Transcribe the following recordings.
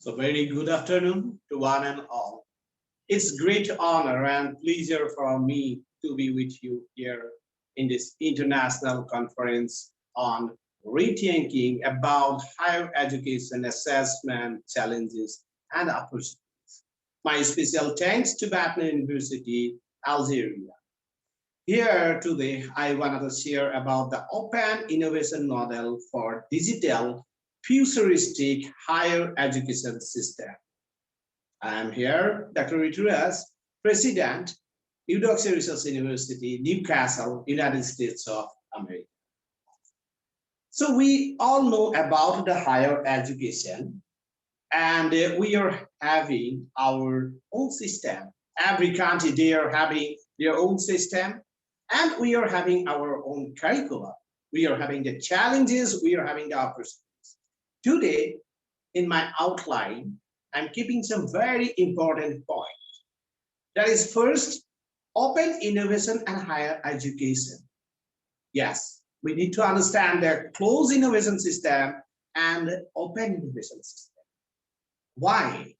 So very good afternoon to one and all. It's great honor and pleasure for me to be with you here in this international conference on rethinking about higher education assessment challenges and opportunities. My special thanks to Batna University, Algeria. Here today, I wanted to share about the open innovation model for digital futuristic higher education system. I am here, Dr. Rituras, President, Eudoxia Research University, Newcastle, United States of America. So we all know about the higher education, and we are having our own system. Every country, they are having their own system, and we are having our own curricula. We are having the challenges, we are having the opportunities. Today, in my outline, I'm keeping some very important points. That is first, open innovation and higher education. Yes, we need to understand the closed innovation system and open innovation system. Why?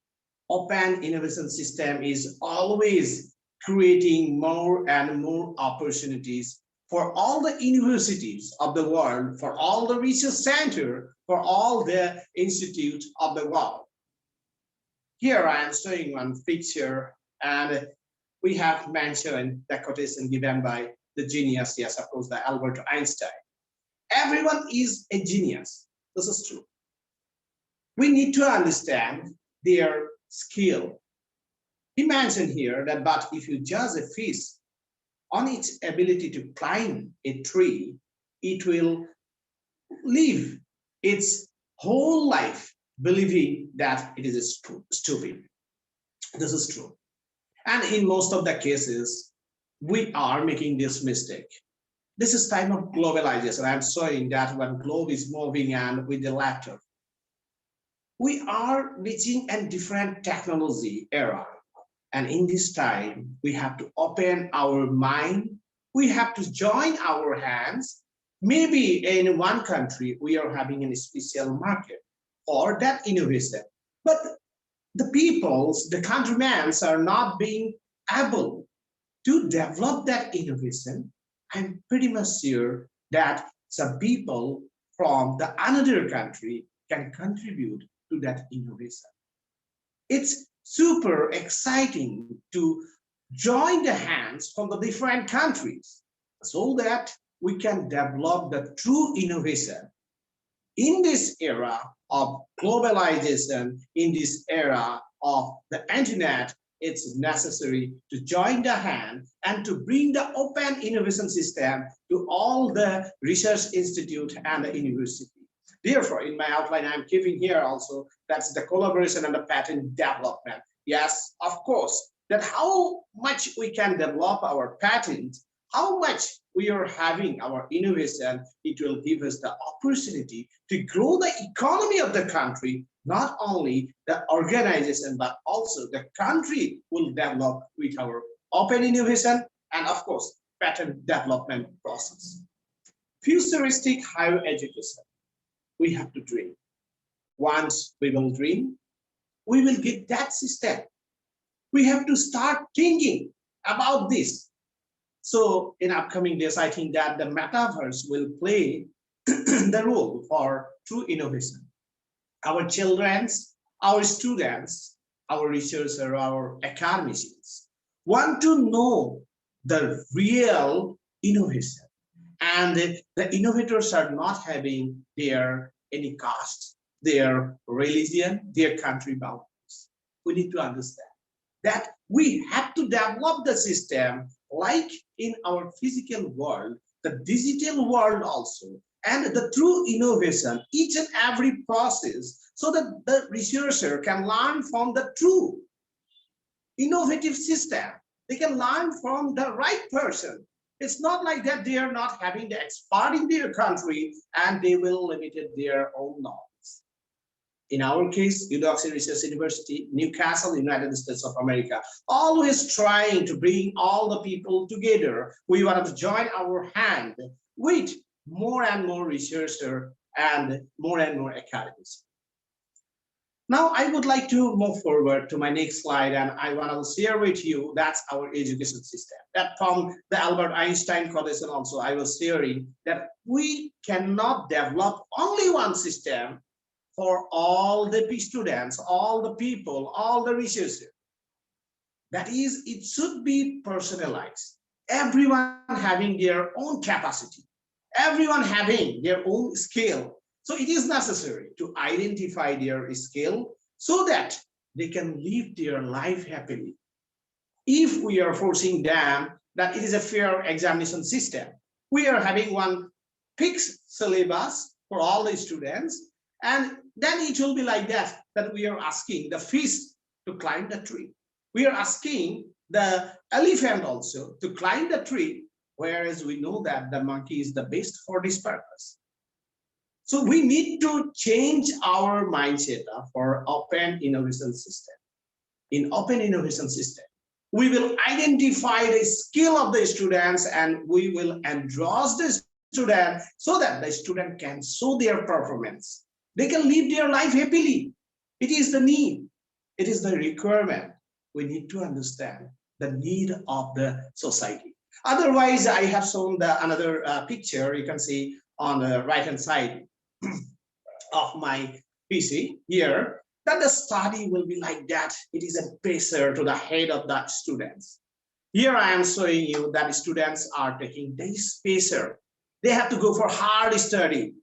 Open innovation system is always creating more and more opportunities for all the universities of the world, for all the research center, for all the institutes of the world. Here I am showing one picture, and we have mentioned the quotation given by the genius, yes, of course, the Albert Einstein. Everyone is a genius. This is true. We need to understand their skill. He mentioned here that, but if you judge a fish on its ability to climb a tree, it will live its whole life believing that it is stupid. This is true. And in most of the cases, we are making this mistake. This is time of globalization. I'm showing that when globe is moving and with the laughter. We are reaching a different technology era. And in this time, we have to open our mind. We have to join our hands. Maybe in one country, we are having a special market for that innovation. But the peoples, the countrymen are not being able to develop that innovation. I'm pretty much sure that some people from the another country can contribute to that innovation. It's super exciting to join the hands from the different countries so that we can develop the true innovation. In this era of globalization, in this era of the internet, it's necessary to join the hand and to bring the open innovation system to all the research institute and the university. Therefore, in my outline, I'm keeping here also, that's the collaboration and the patent development. Yes, of course, that how much we can develop our patent, how much we are having our innovation, it will give us the opportunity to grow the economy of the country, not only the organization, but also the country will develop with our open innovation and of course, patent development process. Futuristic higher education. We have to dream. Once we will dream, we will get that system. We have to start thinking about this. So in upcoming days, I think that the metaverse will play the role for true innovation. Our children's, our students, our researchers, our academicians want to know the real innovation. And the innovators are not having their any caste, their religion, their country boundaries. We need to understand that we have to develop the system like in our physical world, the digital world also, and the true innovation, each and every process, so that the researcher can learn from the true innovative system. They can learn from the right person. It's not like that they are not having the expert in their country and they will limit their own knowledge. In our case, Eudoxia Research University, Newcastle, United States of America, always trying to bring all the people together. We want to join our hand with more and more researchers and more academics. Now, I would like to move forward to my next slide, and I want to share with you that's our education system. That from the Albert Einstein quotation also, I was sharing that we cannot develop only one system for all the students, all the people, all the researchers. That is, it should be personalized. Everyone having their own capacity, everyone having their own skill. So it is necessary to identify their skill so that they can live their life happily. If we are forcing them that it is a fair examination system, we are having one fixed syllabus for all the students, and then it will be like that, that we are asking the fish to climb the tree. We are asking the elephant also to climb the tree, whereas we know that the monkey is the best for this purpose. So we need to change our mindset for open innovation system. In open innovation system, we will identify the skill of the students and we will endorse the student so that the student can show their performance. They can live their life happily. It is the need. It is the requirement. We need to understand the need of the society. Otherwise, I have shown the another picture you can see on the right hand side of my PC here, that the study will be like that. It is a pressure to the head of the students. Here I am showing you that students are taking this pressure. They have to go for hard study.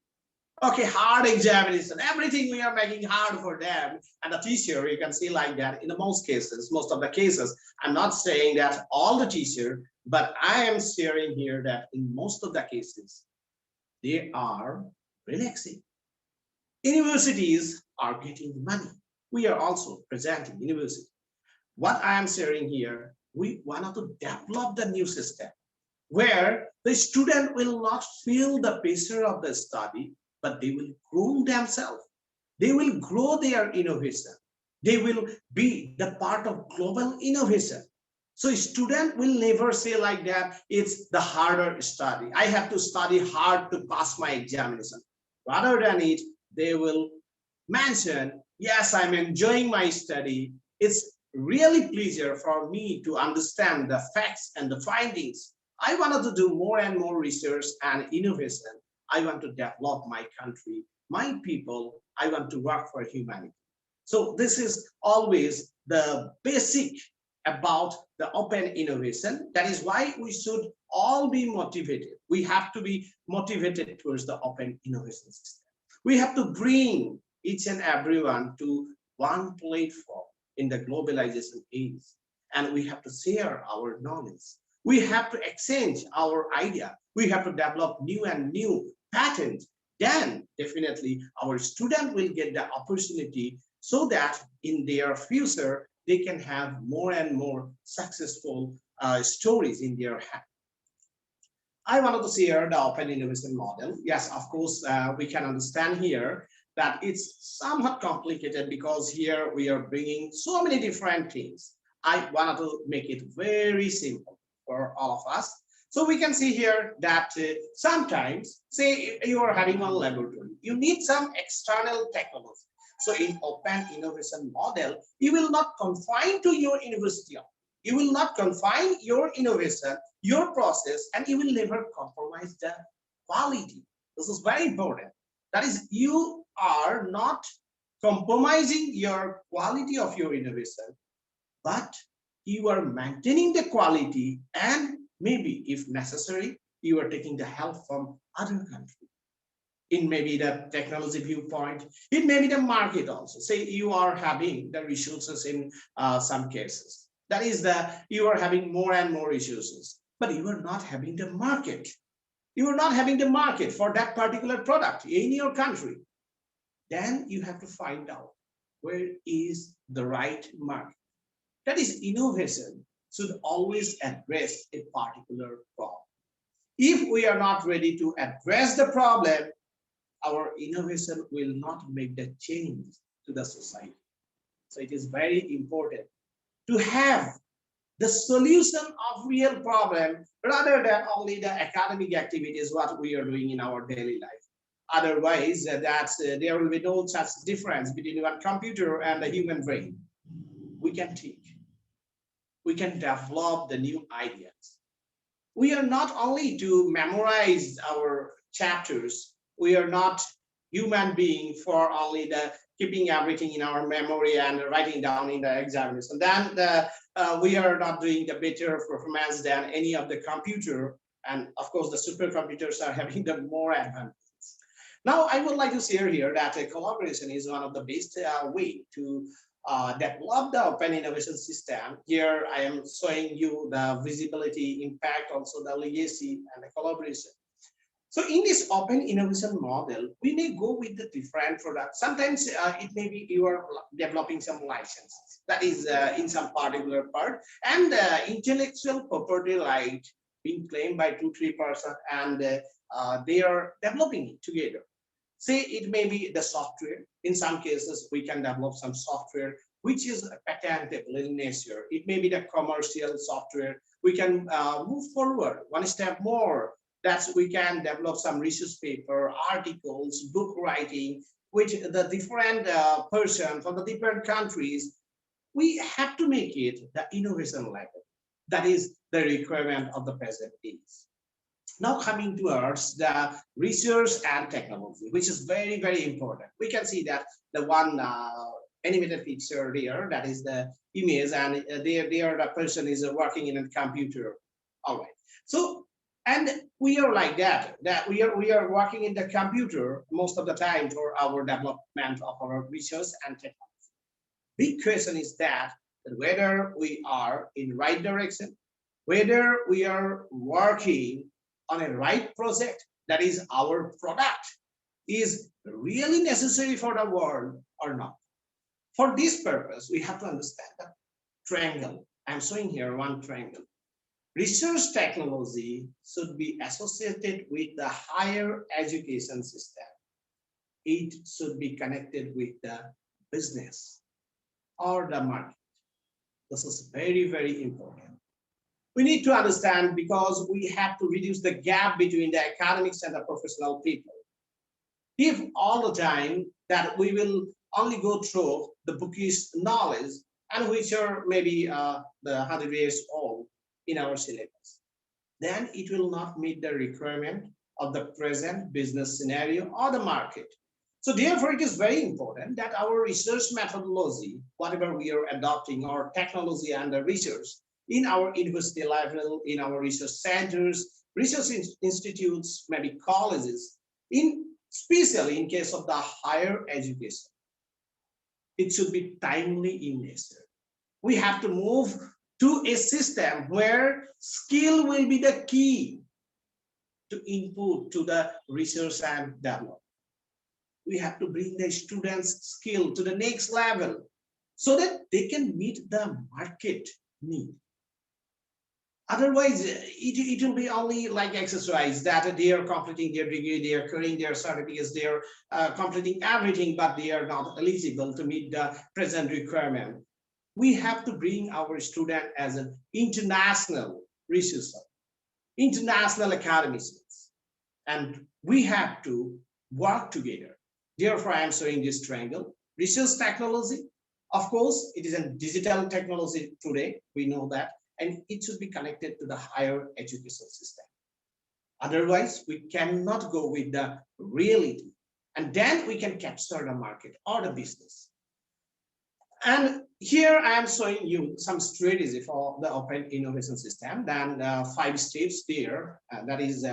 Okay, hard examination, everything we are making hard for them. And the teacher, you can see like that in the most cases, most of the cases. I'm not saying that all the teacher, but I am sharing here that in most of the cases, they are relaxing. Universities are getting money. We are also presenting university. What I am sharing here, we want to develop the new system where the student will not feel the pressure of the study, but they will groom themselves. They will grow their innovation. They will be the part of global innovation. So student will never say like that, it's the harder study. I have to study hard to pass my examination. Rather than it, they will mention, yes, I'm enjoying my study. It's really pleasure for me to understand the facts and the findings. I wanted to do more and more research and innovation. I want to develop my country, my people. I want to work for humanity. So this is always the basic about the open innovation. That is why we should all be motivated. We have to be motivated towards the open innovation system. We have to bring each and everyone to one platform in the globalization age. And we have to share our knowledge. We have to exchange our idea. We have to develop new and new patents. Then definitely our student will get the opportunity so that in their future, they can have more and more successful stories in their hand. I wanted to share the open innovation model. Yes, of course, we can understand here that it's somewhat complicated because here we are bringing so many different things. I wanted to make it very simple for all of us. So we can see here that sometimes, say you are having a laboratory, you need some external technology. So in open innovation model, you will not confine to your university. You will not confine your innovation, your process, and you will never compromise the quality. This is very important. That is, you are not compromising your quality of your innovation, but you are maintaining the quality, and maybe if necessary, you are taking the help from other countries. It may be the technology viewpoint, it may be the market also. Say you are having the resources in some cases. That is that you are having more and more resources, but you are not having the market. You are not having the market for that particular product in your country. Then you have to find out where is the right market. That is, innovation should always address a particular problem. If we are not ready to address the problem, our innovation will not make the change to the society. So it is very important to have the solution of real problem rather than only the academic activities what we are doing in our daily life. Otherwise, there will be no such difference between one computer and the human brain. We can think, we can develop the new ideas. We are not only to memorize our chapters, we are not human being for only the keeping everything in our memory and writing down in the examination. Then we are not doing the better performance than any of the computer. And of course, the supercomputers are having the more advantage. Now, I would like to share here that collaboration is one of the best way to develop the open innovation system. Here, I am showing you the visibility, impact, also the legacy and the collaboration. So in this open innovation model, we may go with the different products. Sometimes it may be you are developing some licenses that is in some particular part, and intellectual property right being claimed by 2-3%, and they are developing it together. Say it may be the software. In some cases, we can develop some software which is patentable in nature. It may be the commercial software. We can move forward one step more. That we can develop some research paper, articles, book writing, which the different person from the different countries, we have to make it the innovation level. That is the requirement of the present days. Now coming towards the research and technology, which is very, very important. We can see that the one animated picture there, that is the image, and there the person is working in a computer. All right. So, and we are like that we are working in the computer most of the time for our development of our research and technology. Big question is that whether we are in right direction, whether we are working on a right project, that is our product is really necessary for the world or not. For this purpose, we have to understand the triangle. I'm showing here one triangle. Research technology should be associated with the higher education system. It should be connected with the business or the market. This is very, very important. We need to understand because we have to reduce the gap between the academics and the professional people. If all the time that we will only go through the bookish knowledge and which are maybe the 100 years old in our syllabus, then it will not meet the requirement of the present business scenario or the market. So therefore, it is very important that our research methodology, whatever we are adopting, our technology and the research in our university level, in our research centers, research institutes, maybe colleges, in especially in case of the higher education, it should be timely in nature. We have to move to a system where skill will be the key to input to the research and development. We have to bring the students' skill to the next level so that they can meet the market need. Otherwise, it will be only like exercise that they are completing their degree, they are carrying their certificates, they are completing everything, but they are not eligible to meet the present requirement. We have to bring our student as an international researcher, international academicians, and we have to work together. Therefore, I am showing this triangle. Research technology, of course, it is a digital technology today, we know that, and it should be connected to the higher education system. Otherwise, we cannot go with the reality, and then we can capture the market or the business. And here I am showing you some strategy for the open innovation system. Then 5 steps there, that is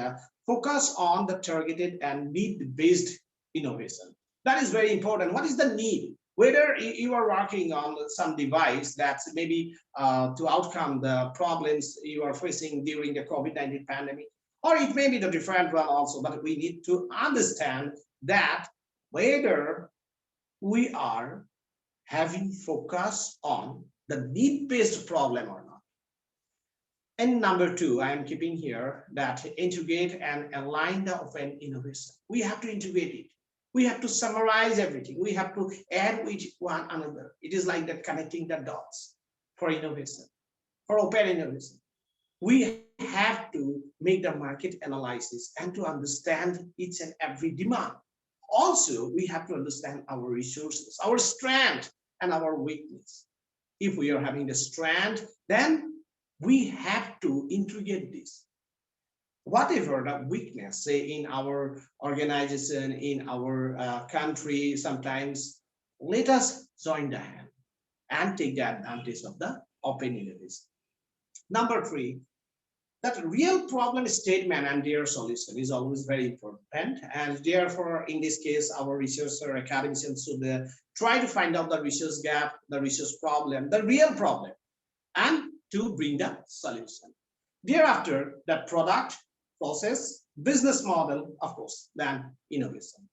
focus on the targeted and need-based innovation. That is very important. What is the need? Whether you are working on some device that's maybe to outcome the problems you are facing during the COVID-19 pandemic, or it may be the different one also, but we need to understand that whether we are having focus on the need-based problem or not. And number 2, I am keeping here that integrate and align the open innovation. We have to integrate it. We have to summarize everything. We have to add with one another. It is like that connecting the dots for innovation, for open innovation. We have to make the market analysis and to understand each and every demand. Also, we have to understand our resources, our strength and our weakness. If we are having the strength, then we have to integrate this. Whatever the weakness, say in our organization, in our country, sometimes let us join the hand and take the advantage of the open innovation. Number three, that real problem statement and their solution is always very important. And therefore, in this case, our researcher academicians should try to find out the research gap, the research problem, the real problem, and to bring the solution. Thereafter, the product, process, business model, of course, then innovation.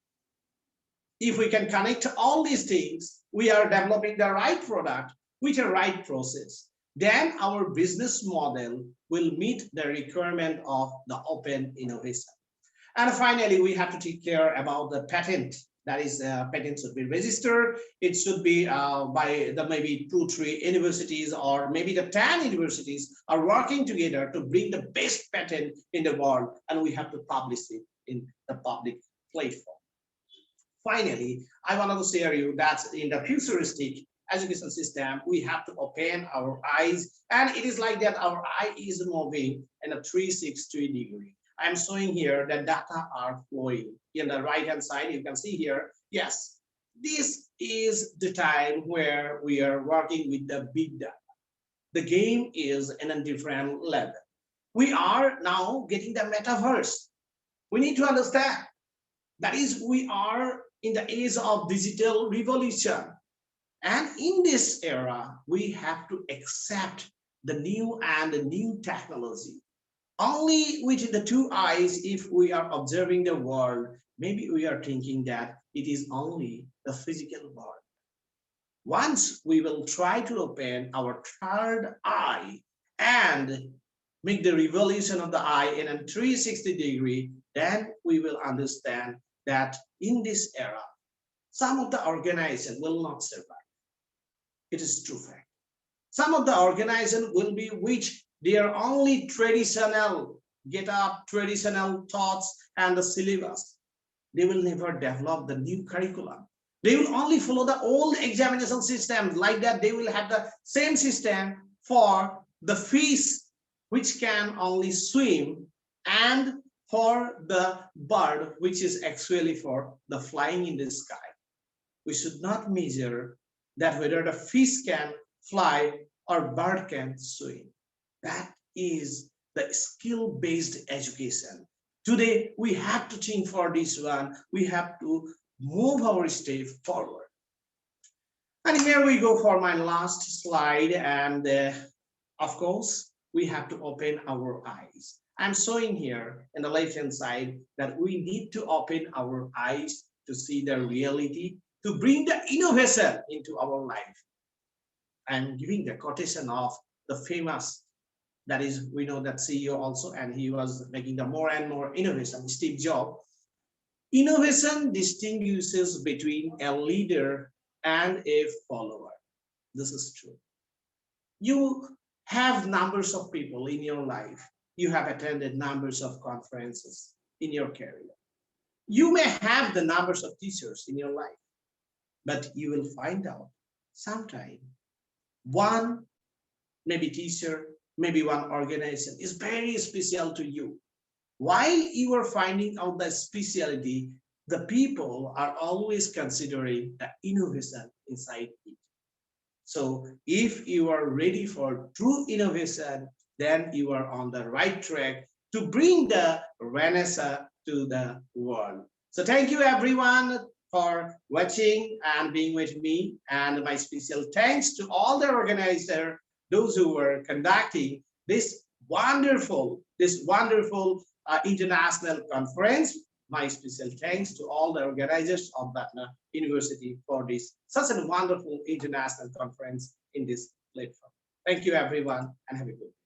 If we can connect all these things, we are developing the right product with a right process, then our business model will meet the requirement of the open innovation. And finally, we have to take care about the patent. That is, patent should be registered. It should be by the maybe 2-3 universities, or maybe the 10 universities are working together to bring the best patent in the world, and we have to publish it in the public platform. Finally, I wanted to share you that in the futuristic education system, we have to open our eyes, and it is like that our eye is moving in a 360-degree. I'm showing here that data are flowing. In the right hand side, you can see here, yes, this is the time where we are working with the big data. The game is in a different level. We are now getting the metaverse. We need to understand that is, we are in the age of digital revolution. And in this era, we have to accept the new and the new technology. Only with the two eyes, if we are observing the world, maybe we are thinking that it is only the physical world. Once we will try to open our third eye and make the revolution of the eye in a 360-degree, then we will understand that in this era, some of the organization will not survive. It is true fact. Some of the organization will be which they are only traditional get up, traditional thoughts and the syllabus. They will never develop the new curriculum. They will only follow the old examination system. Like that, they will have the same system for the fish, which can only swim, and for the bird, which is actually for the flying in the sky. We should not measure that whether the fish can fly or bird can swim. That is the skill-based education. Today, we have to think for this one. We have to move our step forward. And here we go for my last slide. And of course, we have to open our eyes. I'm showing here in the left-hand side that we need to open our eyes to see the reality, to bring the innovation into our life. I'm giving the quotation of the famous, that is, we know that CEO also, and he was making the more and more innovation, Steve Jobs. Innovation distinguishes between a leader and a follower. This is true. You have numbers of people in your life. You have attended numbers of conferences in your career. You may have the numbers of teachers in your life, but you will find out sometime one maybe teacher, maybe one organization is very special to you. While you are finding out the specialty, the people are always considering the innovation inside it. So if you are ready for true innovation, then you are on the right track to bring the Renaissance to the world. So thank you everyone for watching and being with me. And my special thanks to all the organizers, those who were conducting this wonderful international conference. My special thanks to all the organizers of Batna University for this such a wonderful international conference in this platform. Thank you everyone, and have a good day.